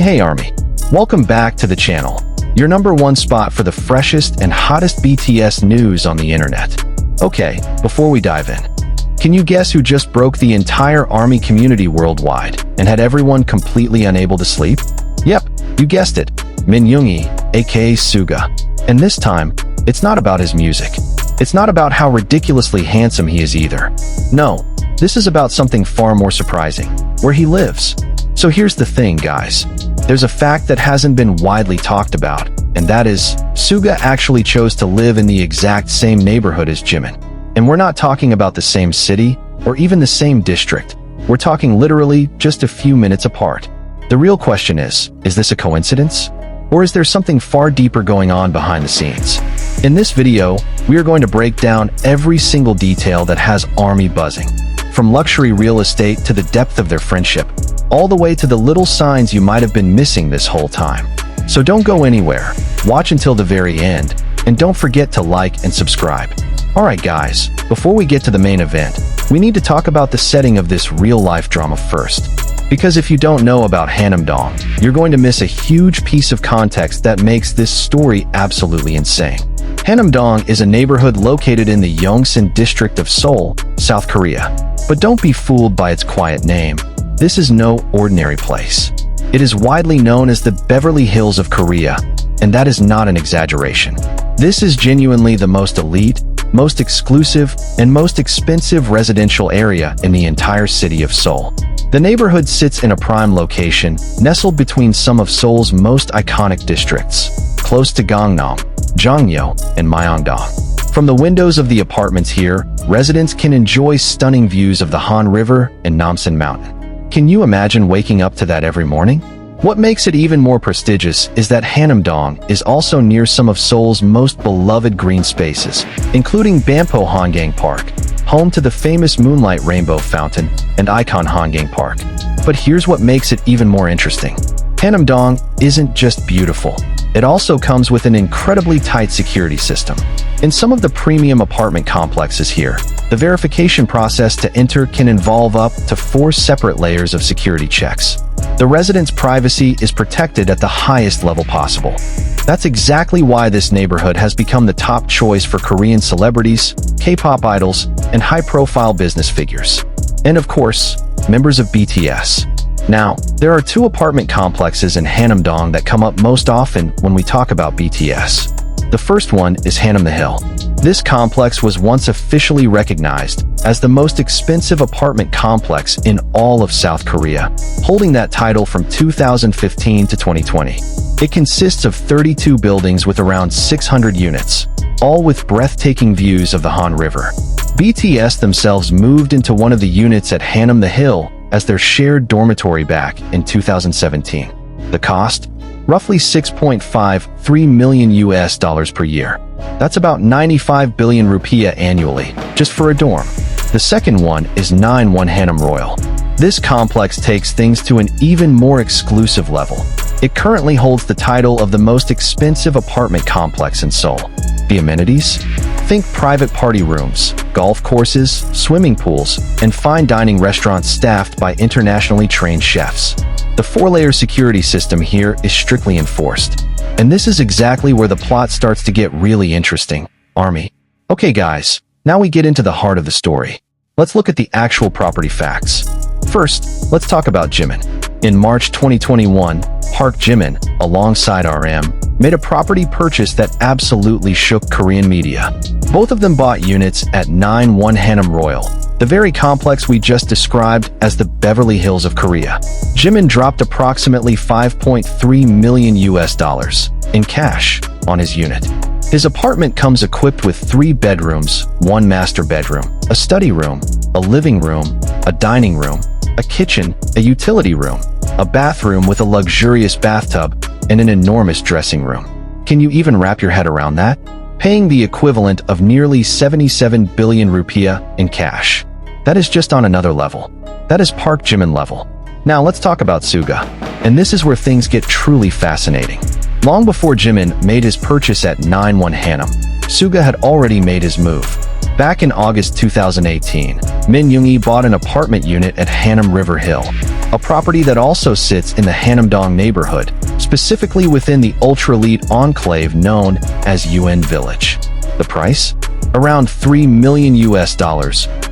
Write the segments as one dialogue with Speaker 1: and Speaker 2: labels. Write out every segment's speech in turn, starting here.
Speaker 1: Hey Army! Welcome back to the channel, your #1 spot for the freshest and hottest BTS news on the internet. Okay, before we dive in, can you guess who just broke the entire ARMY community worldwide and had everyone completely unable to sleep? Yep, you guessed it, Min Yoongi, aka Suga. And this time, it's not about his music. It's not about how ridiculously handsome he is either. No, this is about something far more surprising, where he lives. So here's the thing, guys. There's a fact that hasn't been widely talked about, and that is, Suga actually chose to live in the exact same neighborhood as Jimin. And we're not talking about the same city, or even the same district. We're talking literally just a few minutes apart. The real question is this a coincidence? Or is there something far deeper going on behind the scenes? In this video, we are going to break down every single detail that has ARMY buzzing. From luxury real estate to the depth of their friendship, all the way to the little signs you might have been missing this whole time. So don't go anywhere, watch until the very end, and don't forget to like and subscribe. Alright guys, before we get to the main event, we need to talk about the setting of this real-life drama first. Because if you don't know about Hanam-dong, you're going to miss a huge piece of context that makes this story absolutely insane. Hanam-dong is a neighborhood located in the Yoonsin district of Seoul, South Korea. But don't be fooled by its quiet name. This is no ordinary place. It is widely known as the Beverly Hills of Korea, and that is not an exaggeration. This is genuinely the most elite, most exclusive, and most expensive residential area in the entire city of Seoul. The neighborhood sits in a prime location, nestled between some of Seoul's most iconic districts, close to Gangnam, Jongno, and Myeongdong. From the windows of the apartments here, residents can enjoy stunning views of the Han River and Namsan Mountain. Can you imagine waking up to that every morning? What makes it even more prestigious is that Hanam-dong is also near some of Seoul's most beloved green spaces, including Bampo Hangang Park, home to the famous Moonlight Rainbow Fountain, and Icon Hangang Park. But here's what makes it even more interesting. Hanam-dong isn't just beautiful. It also comes with an incredibly tight security system. In some of the premium apartment complexes here, the verification process to enter can involve up to 4 separate layers of security checks. The residents' privacy is protected at the highest level possible. That's exactly why this neighborhood has become the top choice for Korean celebrities, K-pop idols, and high-profile business figures. And of course, members of BTS. Now, there are 2 apartment complexes in Hanam-dong that come up most often when we talk about BTS. The first one is Hanam the Hill. This complex was once officially recognized as the most expensive apartment complex in all of South Korea, holding that title from 2015 to 2020. It consists of 32 buildings with around 600 units, all with breathtaking views of the Han River. BTS themselves moved into one of the units at Hanam the Hill as their shared dormitory back in 2017. The cost? Roughly $6.53 million per year. That's about 95 billion rupiah annually, just for a dorm. The second one is 9-1 Hanam Royal. This complex takes things to an even more exclusive level. It currently holds the title of the most expensive apartment complex in Seoul. The amenities? Think private party rooms, golf courses, swimming pools, and fine dining restaurants staffed by internationally trained chefs. The 4-layer security system here is strictly enforced. And this is exactly where the plot starts to get really interesting. ARMY. Okay guys, now we get into the heart of the story. Let's look at the actual property facts. First, let's talk about Jimin. In March 2021, Park Jimin, alongside RM, made a property purchase that absolutely shook Korean media. Both of them bought units at 9-1 Hanam Royal, the very complex we just described as the Beverly Hills of Korea. Jimin dropped approximately $5.3 million in cash on his unit. His apartment comes equipped with 3 bedrooms, 1 master bedroom, a study room, a living room, a dining room, a kitchen, a utility room, a bathroom with a luxurious bathtub, and an enormous dressing room. Can you even wrap your head around that? Paying the equivalent of nearly 77 billion rupiah in cash. That is just on another level. That is Park Jimin level. Now let's talk about Suga. And this is where things get truly fascinating. Long before Jimin made his purchase at 9-1 Hanam, Suga had already made his move. Back in August 2018, Min Yoongi bought an apartment unit at Hanam River Hill, a property that also sits in the Hanamdong neighborhood, specifically within the ultra-elite enclave known as UN Village. The price? Around $3 million,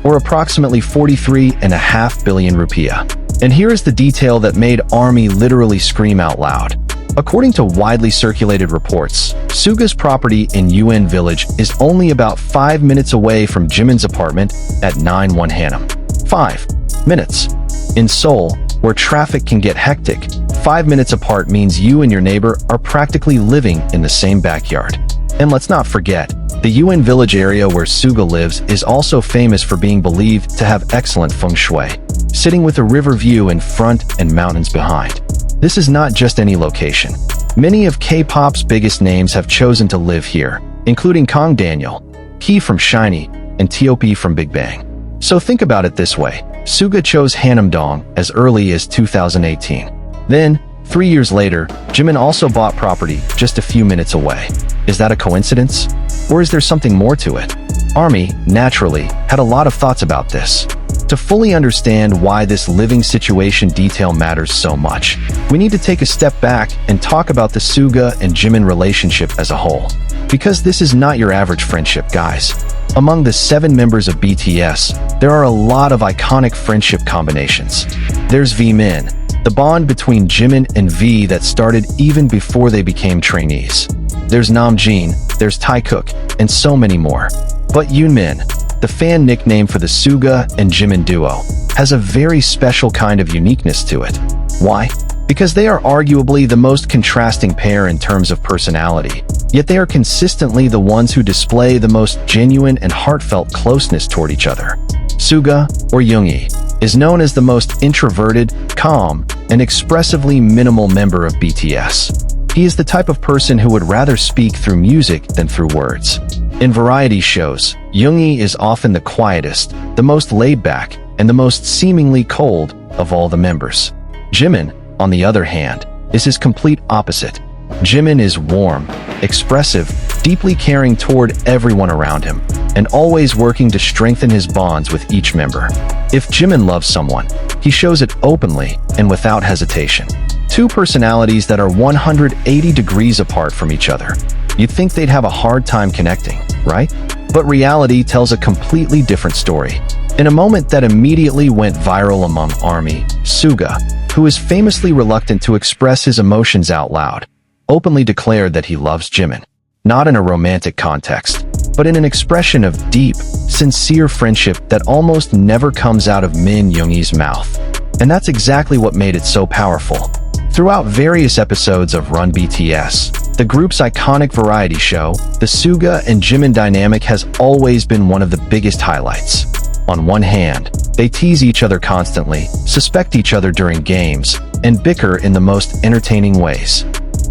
Speaker 1: or approximately 43.5 billion rupiah. And here is the detail that made ARMY literally scream out loud. According to widely circulated reports, Suga's property in UN Village is only about 5 minutes away from Jimin's apartment at 91 Hanam. 5 minutes. In Seoul, where traffic can get hectic, 5 minutes apart means you and your neighbor are practically living in the same backyard. And let's not forget, the UN Village area where Suga lives is also famous for being believed to have excellent feng shui, sitting with a river view in front and mountains behind. This is not just any location. Many of K-pop's biggest names have chosen to live here, including Kang Daniel, Key from SHINee, and T.O.P from Big Bang. So think about it this way. Suga chose Hanamdong as early as 2018. Then, 3 years later, Jimin also bought property just a few minutes away. Is that a coincidence? Or is there something more to it? ARMY, naturally, had a lot of thoughts about this. To fully understand why this living situation detail matters so much, we need to take a step back and talk about the Suga and Jimin relationship as a whole. Because this is not your average friendship, guys. Among the 7 members of BTS, there are a lot of iconic friendship combinations. There's V-Min, the bond between Jimin and V that started even before they became trainees. There's Namjoon, there's Taekook, and so many more. But Yoonmin, the fan nickname for the Suga and Jimin duo, has a very special kind of uniqueness to it. Why? Because they are arguably the most contrasting pair in terms of personality, yet they are consistently the ones who display the most genuine and heartfelt closeness toward each other. Suga, or Yoongi, is known as the most introverted, calm, and expressively minimal member of BTS. He is the type of person who would rather speak through music than through words. In variety shows, Yoongi is often the quietest, the most laid-back, and the most seemingly cold of all the members. Jimin, on the other hand, is his complete opposite. Jimin is warm, expressive, deeply caring toward everyone around him, and always working to strengthen his bonds with each member. If Jimin loves someone, he shows it openly and without hesitation. 2 personalities that are 180 degrees apart from each other. You'd think they'd have a hard time connecting, right? But reality tells a completely different story. In a moment that immediately went viral among ARMY, Suga, who is famously reluctant to express his emotions out loud, openly declared that he loves Jimin. Not in a romantic context, but in an expression of deep, sincere friendship that almost never comes out of Min Yoongi's mouth. And that's exactly what made it so powerful. Throughout various episodes of Run BTS, the group's iconic variety show, the Suga and Jimin dynamic has always been one of the biggest highlights. On one hand, they tease each other constantly, suspect each other during games, and bicker in the most entertaining ways.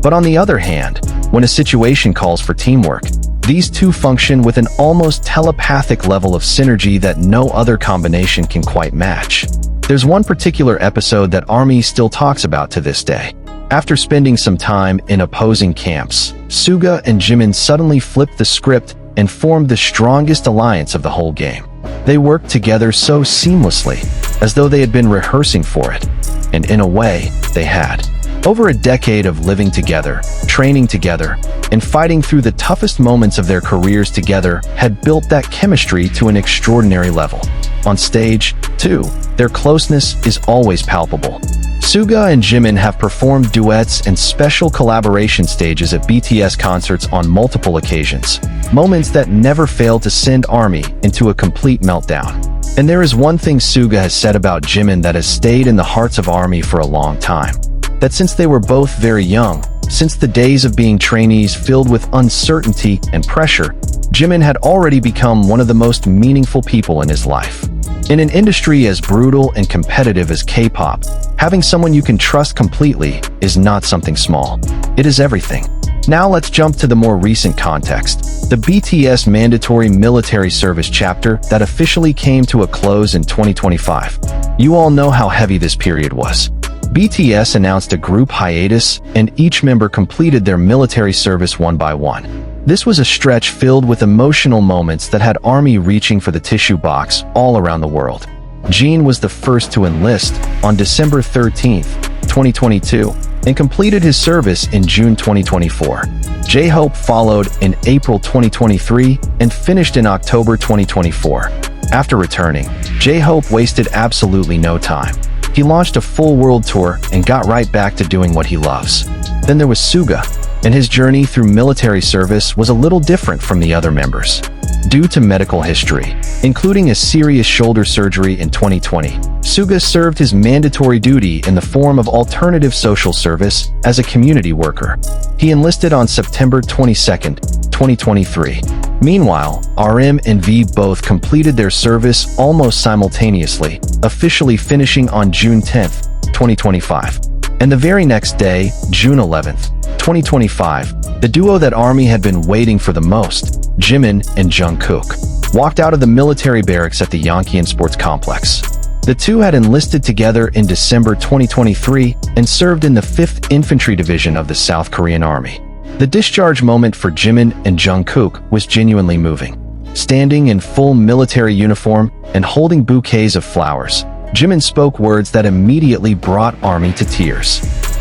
Speaker 1: But on the other hand, when a situation calls for teamwork, these two function with an almost telepathic level of synergy that no other combination can quite match. There's one particular episode that ARMY still talks about to this day. After spending some time in opposing camps, Suga and Jimin suddenly flipped the script and formed the strongest alliance of the whole game. They worked together so seamlessly, as though they had been rehearsing for it. And in a way, they had. Over a decade of living together, training together, and fighting through the toughest moments of their careers together had built that chemistry to an extraordinary level. On stage, too, their closeness is always palpable. Suga and Jimin have performed duets and special collaboration stages at BTS concerts on multiple occasions, moments that never fail to send ARMY into a complete meltdown. And there is one thing Suga has said about Jimin that has stayed in the hearts of ARMY for a long time. That since they were both very young, since the days of being trainees filled with uncertainty and pressure, Jimin had already become one of the most meaningful people in his life. In an industry as brutal and competitive as K-pop, having someone you can trust completely is not something small. It is everything. Now let's jump to the more recent context, the BTS mandatory military service chapter that officially came to a close in 2025. You all know how heavy this period was. BTS announced a group hiatus, and each member completed their military service one by one. This was a stretch filled with emotional moments that had ARMY reaching for the tissue box all around the world. Jin was the first to enlist on December 13, 2022, and completed his service in June 2024. Jhope followed in April 2023 and finished in October 2024. After returning, Jhope wasted absolutely no time. He launched a full world tour and got right back to doing what he loves. Then there was Suga, and his journey through military service was a little different from the other members. Due to medical history, including a serious shoulder surgery in 2020, Suga served his mandatory duty in the form of alternative social service as a community worker. He enlisted on September 22, 2023. Meanwhile, RM and V both completed their service almost simultaneously, officially finishing on June 10, 2025. And the very next day, June 11, 2025, the duo that Army had been waiting for the most, Jimin and Jungkook, walked out of the military barracks at the Yoonsin Sports Complex. The two had enlisted together in December 2023 and served in the 5th Infantry Division of the South Korean Army. The discharge moment for Jimin and Jungkook was genuinely moving. Standing in full military uniform and holding bouquets of flowers, Jimin spoke words that immediately brought Army to tears.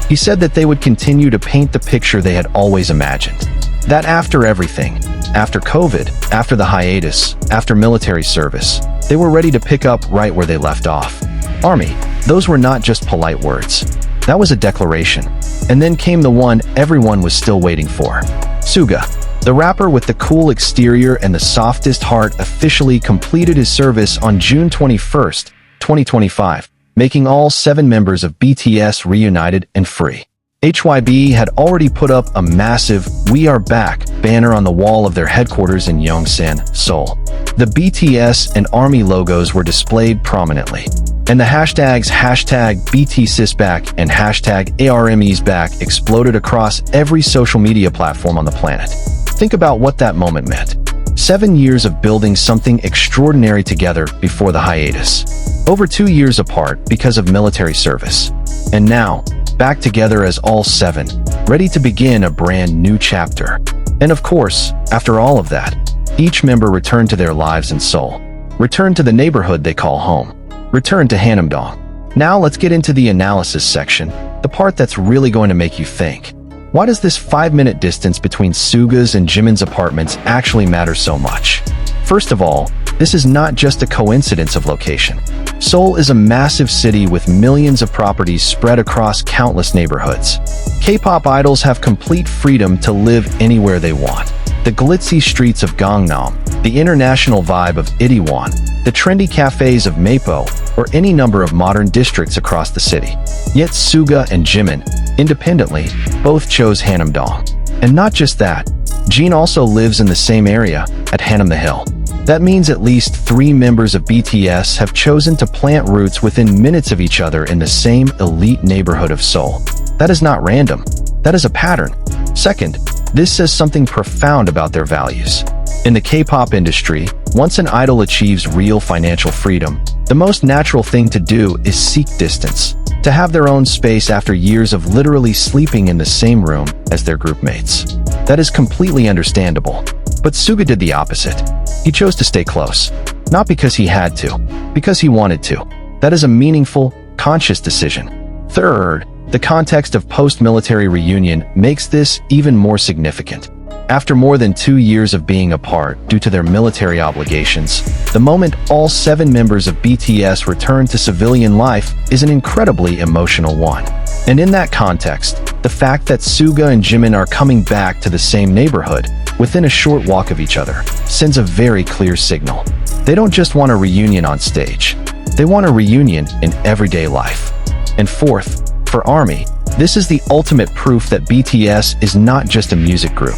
Speaker 1: He said that they would continue to paint the picture they had always imagined. That after everything, after COVID, after the hiatus, after military service, they were ready to pick up right where they left off. Army, those were not just polite words. That was a declaration. And then came the one everyone was still waiting for. Suga, the rapper with the cool exterior and the softest heart, officially completed his service on June 21, 2025, making all 7 members of BTS reunited and free. HYB had already put up a massive "We Are Back" banner on the wall of their headquarters in Yoonsin, Seoul. The BTS and Army logos were displayed prominently, and the hashtags #BTSisBack and #ARMEsBack exploded across every social media platform on the planet. Think about what that moment meant. 7 years of building something extraordinary together before the hiatus. Over 2 years apart because of military service. And now, back together as all 7, ready to begin a brand new chapter. And of course, after all of that, each member returned to their lives in Seoul. Returned to the neighborhood they call home. Returned to Hanamdong. Now let's get into the analysis section, the part that's really going to make you think. Why does this 5-minute distance between Suga's and Jimin's apartments actually matter so much? First of all, this is not just a coincidence of location. Seoul is a massive city with millions of properties spread across countless neighborhoods. K-pop idols have complete freedom to live anywhere they want. The glitzy streets of Gangnam, the international vibe of Itaewon, the trendy cafes of Mapo, or any number of modern districts across the city. Yet Suga and Jimin, independently, both chose Hanamdong. And not just that, Jin also lives in the same area, at Hanam the Hill. That means at least 3 members of BTS have chosen to plant roots within minutes of each other in the same elite neighborhood of Seoul. That is not random. That is a pattern. Second, this says something profound about their values. In the K-pop industry, once an idol achieves real financial freedom, the most natural thing to do is seek distance, to have their own space after years of literally sleeping in the same room as their group mates. That is completely understandable. But Suga did the opposite. He chose to stay close. Not because he had to, because he wanted to. That is a meaningful, conscious decision. Third, the context of post-military reunion makes this even more significant. After more than 2 years of being apart due to their military obligations, the moment all 7 members of BTS return to civilian life is an incredibly emotional one. And in that context, the fact that Suga and Jimin are coming back to the same neighborhood, within a short walk of each other, sends a very clear signal. They don't just want a reunion on stage. They want a reunion in everyday life. And fourth, for ARMY, this is the ultimate proof that BTS is not just a music group.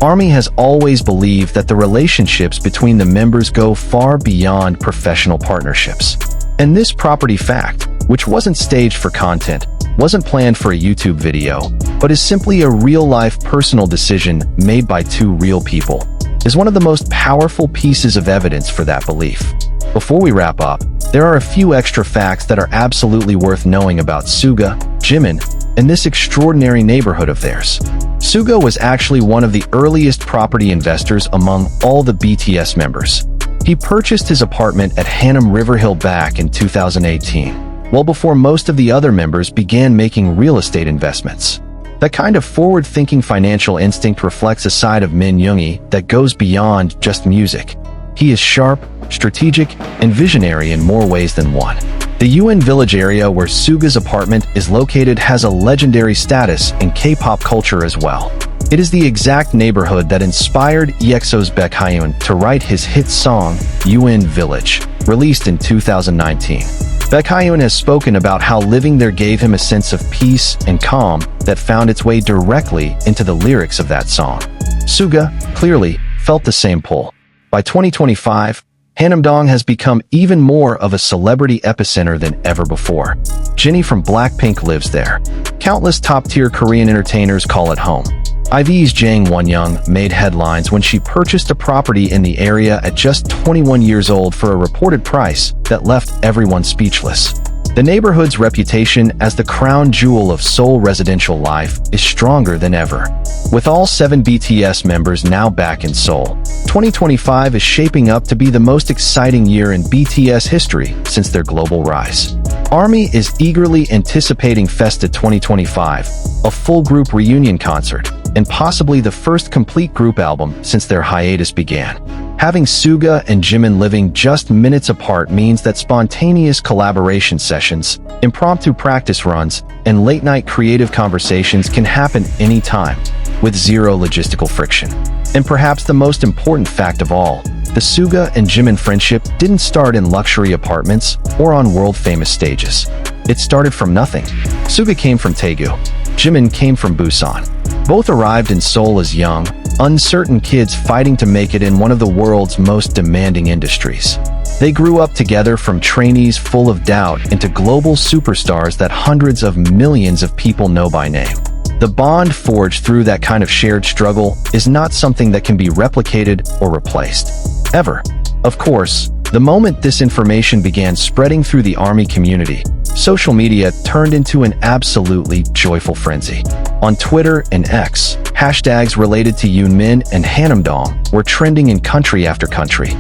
Speaker 1: ARMY has always believed that the relationships between the members go far beyond professional partnerships. And this property fact, which wasn't staged for content, wasn't planned for a YouTube video, but is simply a real-life personal decision made by 2 real people, is one of the most powerful pieces of evidence for that belief. Before we wrap up, there are a few extra facts that are absolutely worth knowing about Suga, Jimin, and this extraordinary neighborhood of theirs. Suga was actually one of the earliest property investors among all the BTS members. He purchased his apartment at Hanam Riverhill back in 2018, well before most of the other members began making real estate investments. That kind of forward-thinking financial instinct reflects a side of Min Yoongi that goes beyond just music. He is sharp, strategic, and visionary in more ways than one. The UN Village area where Suga's apartment is located has a legendary status in K-pop culture as well. It is the exact neighborhood that inspired EXO's Baekhyun to write his hit song, UN Village, released in 2019. Baekhyun has spoken about how living there gave him a sense of peace and calm that found its way directly into the lyrics of that song. Suga, clearly, felt the same pull. By 2025, Hanamdong has become even more of a celebrity epicenter than ever before. Jennie from Blackpink lives there. Countless top-tier Korean entertainers call it home. IV's Jang Wonyoung made headlines when she purchased a property in the area at just 21 years old for a reported price that left everyone speechless. The neighborhood's reputation as the crown jewel of Seoul residential life is stronger than ever. With all 7 BTS members now back in Seoul, 2025 is shaping up to be the most exciting year in BTS history since their global rise. ARMY is eagerly anticipating Festa 2025, a full group reunion concert, and possibly the first complete group album since their hiatus began. Having Suga and Jimin living just minutes apart means that spontaneous collaboration sessions, impromptu practice runs, and late-night creative conversations can happen anytime, with zero logistical friction. And perhaps the most important fact of all, the Suga and Jimin friendship didn't start in luxury apartments or on world-famous stages. It started from nothing. Suga came from Daegu. Jimin came from Busan. Both arrived in Seoul as young, uncertain kids fighting to make it in one of the world's most demanding industries. They grew up together from trainees full of doubt into global superstars that hundreds of millions of people know by name. The bond forged through that kind of shared struggle is not something that can be replicated or replaced. Ever. Of course, the moment this information began spreading through the ARMY community, social media turned into an absolutely joyful frenzy. On Twitter and X, hashtags related to Yoonmin and Hanamdong were trending in country after country.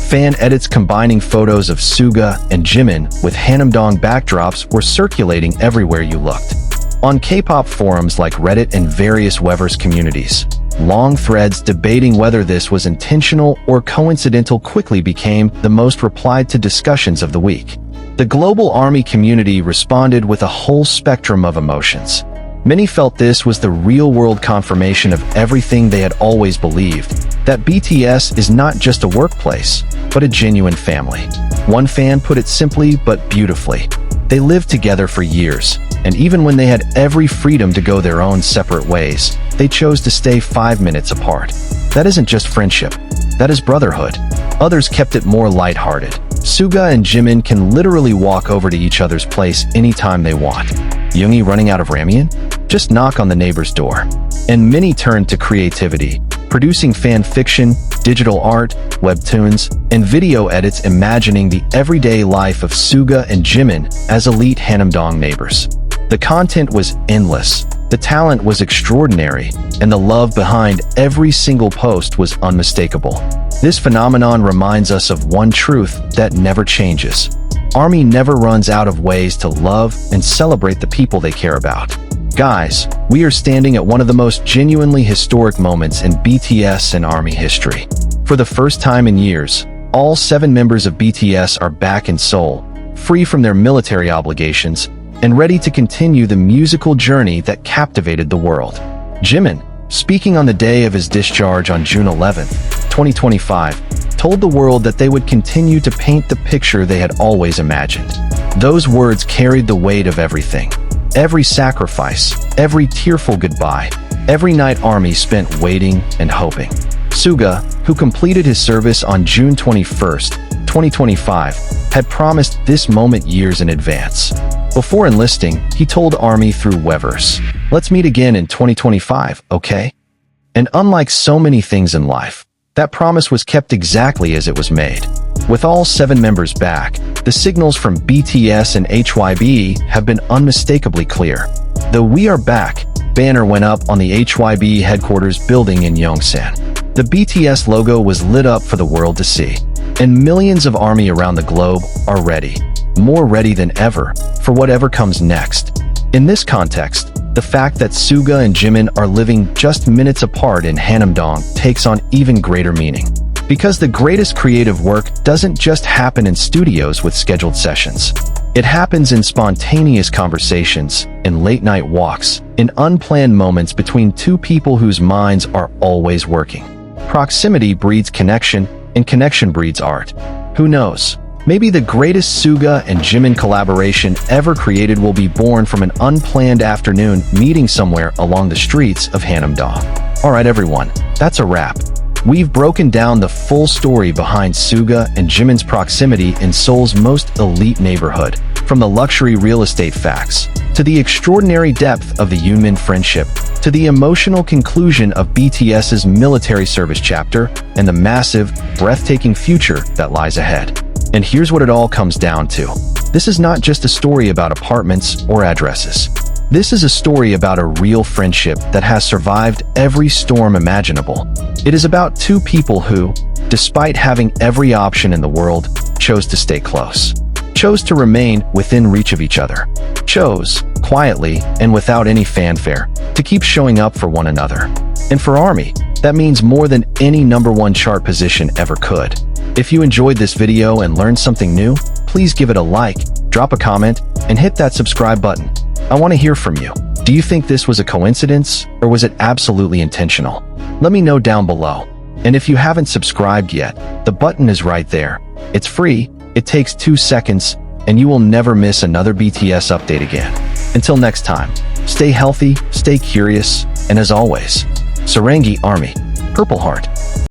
Speaker 1: Fan edits combining photos of Suga and Jimin with Hanamdong backdrops were circulating everywhere you looked. On K-pop forums like Reddit and various Weverse communities, long threads debating whether this was intentional or coincidental quickly became the most replied-to discussions of the week. The global ARMY community responded with a whole spectrum of emotions. Many felt this was the real-world confirmation of everything they had always believed, that BTS is not just a workplace, but a genuine family. One fan put it simply but beautifully. They lived together for years, and even when they had every freedom to go their own separate ways, they chose to stay 5 minutes apart. That isn't just friendship, that is brotherhood. Others kept it more lighthearted. Suga and Jimin can literally walk over to each other's place anytime they want. Yoongi running out of ramen? Just knock on the neighbor's door. And many turned to creativity, producing fan fiction, digital art, webtoons, and video edits imagining the everyday life of Suga and Jimin as elite Hanamdong neighbors. The content was endless, the talent was extraordinary, and the love behind every single post was unmistakable. This phenomenon reminds us of one truth that never changes. ARMY never runs out of ways to love and celebrate the people they care about. Guys, we are standing at one of the most genuinely historic moments in BTS and ARMY history. For the first time in years, all 7 members of BTS are back in Seoul, free from their military obligations, and ready to continue the musical journey that captivated the world. Jimin, speaking on the day of his discharge on June 11, 2025, told the world that they would continue to paint the picture they had always imagined. Those words carried the weight of everything. Every sacrifice, every tearful goodbye, every night ARMY spent waiting and hoping. Suga, who completed his service on June 21, 2025, had promised this moment years in advance. Before enlisting, he told ARMY through Weverse, "Let's meet again in 2025, okay?" And unlike so many things in life, that promise was kept exactly as it was made. With all 7 members back, the signals from BTS and HYB have been unmistakably clear. The "We Are Back" banner went up on the HYB headquarters building in Yoonsin. The BTS logo was lit up for the world to see. And millions of ARMY around the globe are ready, more ready than ever, for whatever comes next. In this context, the fact that Suga and Jimin are living just minutes apart in Hanamdong takes on even greater meaning. Because the greatest creative work doesn't just happen in studios with scheduled sessions. It happens in spontaneous conversations, in late-night walks, in unplanned moments between two people whose minds are always working. Proximity breeds connection, and connection breeds art. Who knows? Maybe the greatest Suga and Jimin collaboration ever created will be born from an unplanned afternoon meeting somewhere along the streets of Hanamdong. Alright everyone, that's a wrap. We've broken down the full story behind Suga and Jimin's proximity in Seoul's most elite neighborhood, from the luxury real estate facts, to the extraordinary depth of the Yoonmin friendship, to the emotional conclusion of BTS's military service chapter, and the massive, breathtaking future that lies ahead. And here's what it all comes down to. This is not just a story about apartments or addresses. This is a story about a real friendship that has survived every storm imaginable. It is about two people who, despite having every option in the world, chose to stay close. Chose to remain within reach of each other. Chose, quietly and without any fanfare, to keep showing up for one another. And for ARMY, that means more than any #1 chart position ever could. If you enjoyed this video and learned something new, please give it a like, drop a comment, and hit that subscribe button. I want to hear from you. Do you think this was a coincidence, or was it absolutely intentional? Let me know down below. And if you haven't subscribed yet, the button is right there. It's free, it takes 2 seconds, and you will never miss another BTS update again. Until next time, stay healthy, stay curious, and as always, Sarangi ARMY, Purple Heart.